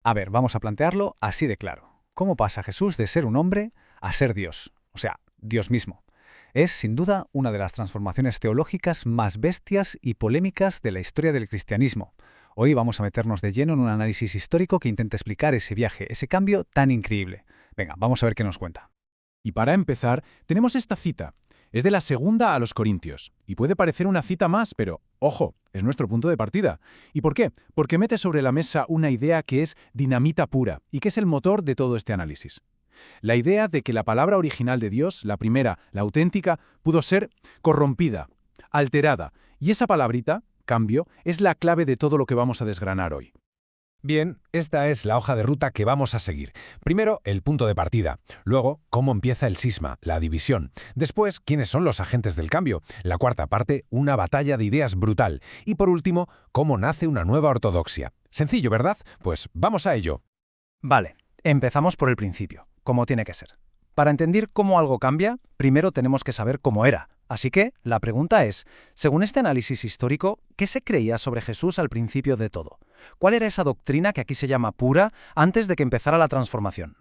A ver, vamos a plantearlo así de claro. ¿Cómo pasa Jesús de ser un hombre a ser Dios? O sea, Dios mismo. Es, sin duda, una de las transformaciones teológicas más bestias y polémicas de la historia del cristianismo. Hoy vamos a meternos de lleno en un análisis histórico que intenta explicar ese viaje, ese cambio tan increíble. Venga, vamos a ver qué nos cuenta. Y para empezar, tenemos esta cita. Es de la segunda a los Corintios. Y puede parecer una cita más, pero, ojo, es nuestro punto de partida. ¿Y por qué? Porque mete sobre la mesa una idea que es dinamita pura y que es el motor de todo este análisis. La idea de que la palabra original de Dios, la primera, la auténtica, pudo ser corrompida, alterada. Y esa palabrita, cambio, es la clave de todo lo que vamos a desgranar hoy. Bien, esta es la hoja de ruta que vamos a seguir. Primero, el punto de partida. Luego, cómo empieza el cisma, la división. Después, quiénes son los agentes del cambio. La cuarta parte, una batalla de ideas brutal. Y por último, cómo nace una nueva ortodoxia. Sencillo, ¿verdad? Pues vamos a ello. Vale, empezamos por el principio, como tiene que ser. Para entender cómo algo cambia, primero tenemos que saber cómo era. Así que, la pregunta es, según este análisis histórico, ¿qué se creía sobre Jesús al principio de todo? ¿Cuál era esa doctrina que aquí se llama pura antes de que empezara la transformación?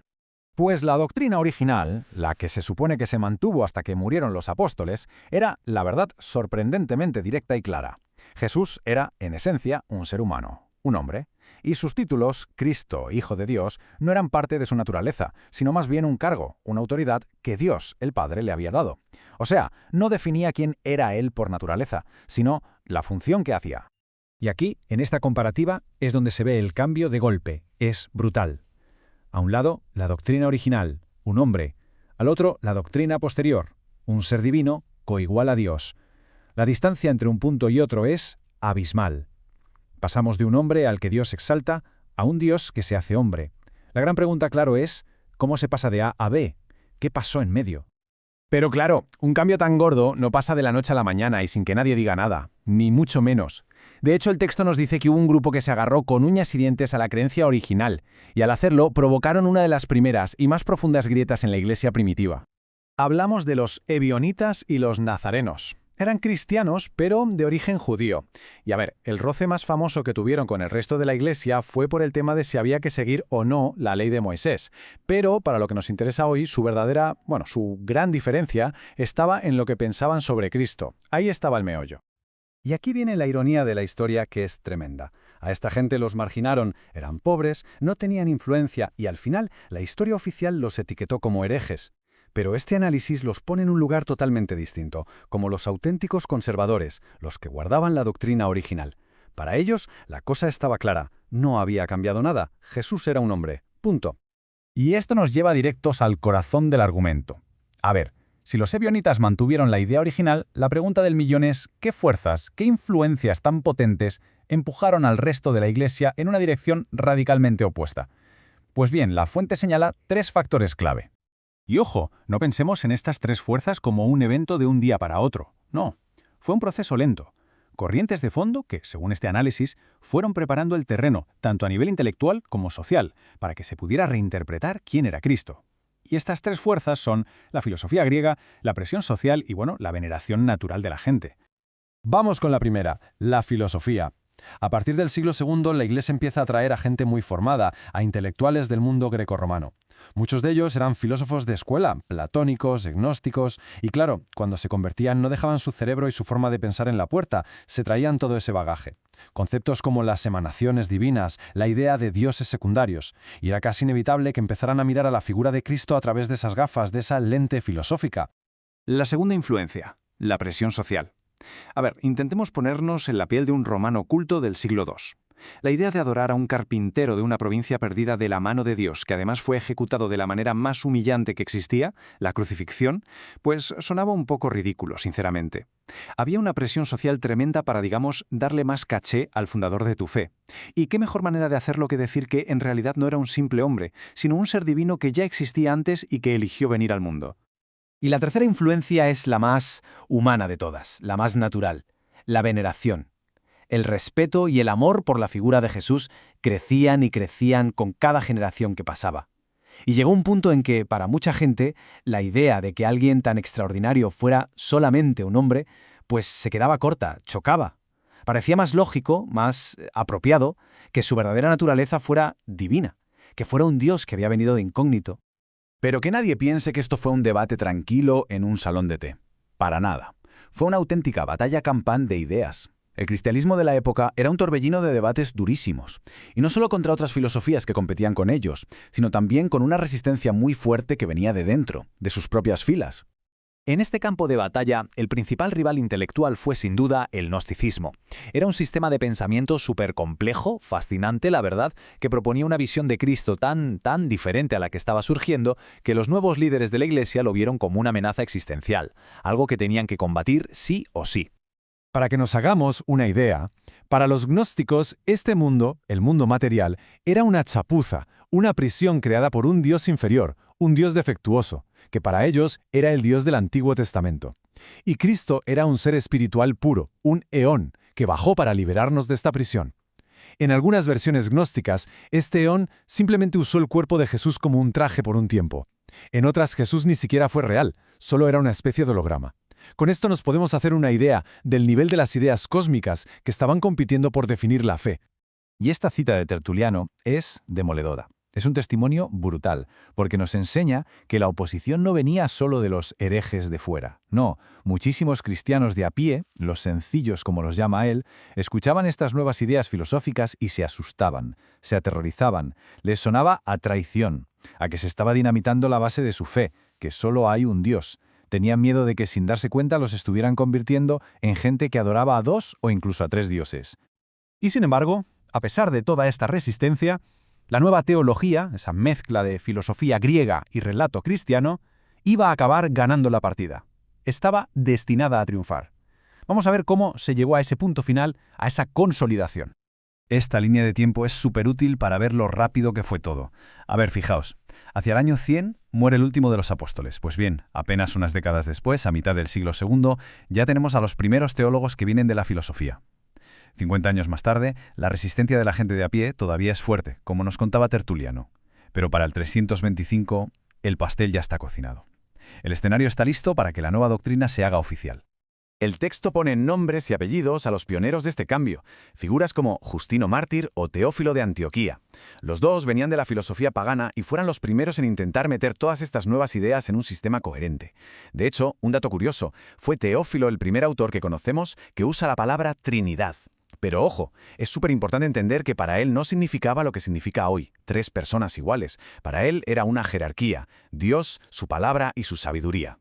Pues la doctrina original, la que se supone que se mantuvo hasta que murieron los apóstoles, era, la verdad, sorprendentemente directa y clara. Jesús era, en esencia, un ser humano, un hombre, y sus títulos, Cristo, Hijo de Dios, no eran parte de su naturaleza, sino más bien un cargo, una autoridad que Dios, el Padre, le había dado. O sea, no definía quién era él por naturaleza, sino la función que hacía. Y aquí, en esta comparativa, es donde se ve el cambio de golpe. Es brutal. A un lado, la doctrina original, un hombre. Al otro, la doctrina posterior, un ser divino coigual a Dios. La distancia entre un punto y otro es abismal. Pasamos de un hombre al que Dios exalta a un Dios que se hace hombre. La gran pregunta, claro, es ¿cómo se pasa de A a B? ¿Qué pasó en medio? Pero claro, un cambio tan gordo no pasa de la noche a la mañana y sin que nadie diga nada, ni mucho menos. De hecho, el texto nos dice que hubo un grupo que se agarró con uñas y dientes a la creencia original, y al hacerlo provocaron una de las primeras y más profundas grietas en la iglesia primitiva. Hablamos de los ebionitas y los nazarenos. Eran cristianos, pero de origen judío. Y a ver, el roce más famoso que tuvieron con el resto de la iglesia fue por el tema de si había que seguir o no la ley de Moisés. Pero, para lo que nos interesa hoy, su gran diferencia estaba en lo que pensaban sobre Cristo. Ahí estaba el meollo. Y aquí viene la ironía de la historia, que es tremenda. A esta gente los marginaron, eran pobres, no tenían influencia y al final la historia oficial los etiquetó como herejes. Pero este análisis los pone en un lugar totalmente distinto, como los auténticos conservadores, los que guardaban la doctrina original. Para ellos, la cosa estaba clara, no había cambiado nada, Jesús era un hombre, punto. Y esto nos lleva directos al corazón del argumento. A ver, si los ebionitas mantuvieron la idea original, la pregunta del millón es ¿qué fuerzas, qué influencias tan potentes empujaron al resto de la Iglesia en una dirección radicalmente opuesta? Pues bien, la fuente señala 3 factores clave. Y ojo, no pensemos en estas 3 fuerzas como un evento de un día para otro. No, fue un proceso lento. Corrientes de fondo que, según este análisis, fueron preparando el terreno, tanto a nivel intelectual como social, para que se pudiera reinterpretar quién era Cristo. Y estas 3 fuerzas son la filosofía griega, la presión social y, la veneración natural de la gente. Vamos con la primera, la filosofía. A partir del siglo II, la Iglesia empieza a atraer a gente muy formada, a intelectuales del mundo grecorromano. Muchos de ellos eran filósofos de escuela, platónicos, gnósticos, y claro, cuando se convertían no dejaban su cerebro y su forma de pensar en la puerta, se traían todo ese bagaje. Conceptos como las emanaciones divinas, la idea de dioses secundarios, y era casi inevitable que empezaran a mirar a la figura de Cristo a través de esas gafas, de esa lente filosófica. La segunda influencia, la presión social. A ver, intentemos ponernos en la piel de un romano culto del siglo II. La idea de adorar a un carpintero de una provincia perdida de la mano de Dios, que además fue ejecutado de la manera más humillante que existía, la crucifixión, pues sonaba un poco ridículo, sinceramente. Había una presión social tremenda para, darle más caché al fundador de tu fe. Y qué mejor manera de hacerlo que decir que en realidad no era un simple hombre, sino un ser divino que ya existía antes y que eligió venir al mundo. Y la tercera influencia es la más humana de todas, la más natural, la veneración. El respeto y el amor por la figura de Jesús crecían y crecían con cada generación que pasaba. Y llegó un punto en que, para mucha gente, la idea de que alguien tan extraordinario fuera solamente un hombre, pues se quedaba corta, chocaba. Parecía más lógico, más apropiado, que su verdadera naturaleza fuera divina, que fuera un Dios que había venido de incógnito. Pero que nadie piense que esto fue un debate tranquilo en un salón de té. Para nada. Fue una auténtica batalla campal de ideas. El cristianismo de la época era un torbellino de debates durísimos, y no solo contra otras filosofías que competían con ellos, sino también con una resistencia muy fuerte que venía de dentro, de sus propias filas. En este campo de batalla, el principal rival intelectual fue sin duda el gnosticismo. Era un sistema de pensamiento súper complejo, fascinante, la verdad, que proponía una visión de Cristo tan diferente a la que estaba surgiendo, que los nuevos líderes de la Iglesia lo vieron como una amenaza existencial, algo que tenían que combatir sí o sí. Para que nos hagamos una idea, para los gnósticos este mundo, el mundo material, era una chapuza, una prisión creada por un Dios inferior, un Dios defectuoso, que para ellos era el Dios del Antiguo Testamento. Y Cristo era un ser espiritual puro, un eón, que bajó para liberarnos de esta prisión. En algunas versiones gnósticas, este eón simplemente usó el cuerpo de Jesús como un traje por un tiempo. En otras, Jesús ni siquiera fue real, solo era una especie de holograma. Con esto nos podemos hacer una idea del nivel de las ideas cósmicas que estaban compitiendo por definir la fe. Y esta cita de Tertuliano es demoledora. Es un testimonio brutal, porque nos enseña que la oposición no venía solo de los herejes de fuera. No, muchísimos cristianos de a pie, los sencillos como los llama él, escuchaban estas nuevas ideas filosóficas y se asustaban, se aterrorizaban, les sonaba a traición, a que se estaba dinamitando la base de su fe, que solo hay un Dios. Tenían miedo de que sin darse cuenta los estuvieran convirtiendo en gente que adoraba a 2 o incluso a 3 dioses. Y sin embargo, a pesar de toda esta resistencia, la nueva teología, esa mezcla de filosofía griega y relato cristiano, iba a acabar ganando la partida. Estaba destinada a triunfar. Vamos a ver cómo se llegó a ese punto final, a esa consolidación. Esta línea de tiempo es súper útil para ver lo rápido que fue todo. A ver, fijaos, hacia el año 100 muere el último de los apóstoles. Pues bien, apenas unas décadas después, a mitad del siglo II, ya tenemos a los primeros teólogos que vienen de la filosofía. 50 años más tarde, la resistencia de la gente de a pie todavía es fuerte, como nos contaba Tertuliano. Pero para el 325, el pastel ya está cocinado. El escenario está listo para que la nueva doctrina se haga oficial. El texto pone nombres y apellidos a los pioneros de este cambio, figuras como Justino Mártir o Teófilo de Antioquía. Los dos venían de la filosofía pagana y fueron los primeros en intentar meter todas estas nuevas ideas en un sistema coherente. De hecho, un dato curioso, fue Teófilo el primer autor que conocemos que usa la palabra Trinidad. Pero ojo, es súper importante entender que para él no significaba lo que significa hoy, 3 personas iguales. Para él era una jerarquía, Dios, su palabra y su sabiduría.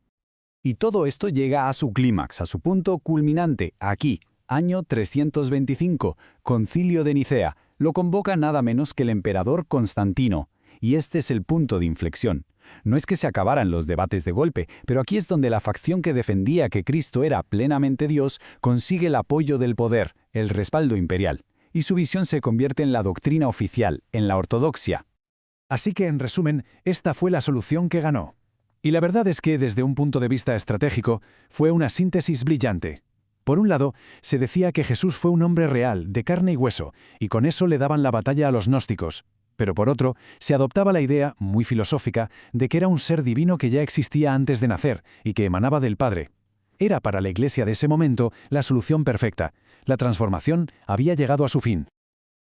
Y todo esto llega a su clímax, a su punto culminante, aquí, año 325, Concilio de Nicea. Lo convoca nada menos que el emperador Constantino. Y este es el punto de inflexión. No es que se acabaran los debates de golpe, pero aquí es donde la facción que defendía que Cristo era plenamente Dios consigue el apoyo del poder, el respaldo imperial. Y su visión se convierte en la doctrina oficial, en la ortodoxia. Así que, en resumen, esta fue la solución que ganó. Y la verdad es que, desde un punto de vista estratégico, fue una síntesis brillante. Por un lado, se decía que Jesús fue un hombre real, de carne y hueso, y con eso le daban la batalla a los gnósticos. Pero por otro, se adoptaba la idea, muy filosófica, de que era un ser divino que ya existía antes de nacer y que emanaba del Padre. Era para la Iglesia de ese momento la solución perfecta. La transformación había llegado a su fin.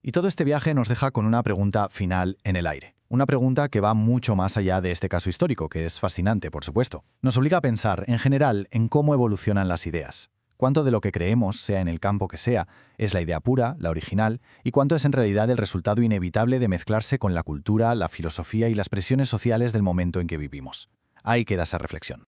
Y todo este viaje nos deja con una pregunta final en el aire. Una pregunta que va mucho más allá de este caso histórico, que es fascinante, por supuesto. Nos obliga a pensar, en general, en cómo evolucionan las ideas. Cuánto de lo que creemos, sea en el campo que sea, es la idea pura, la original, y cuánto es en realidad el resultado inevitable de mezclarse con la cultura, la filosofía y las presiones sociales del momento en que vivimos. Ahí queda esa reflexión.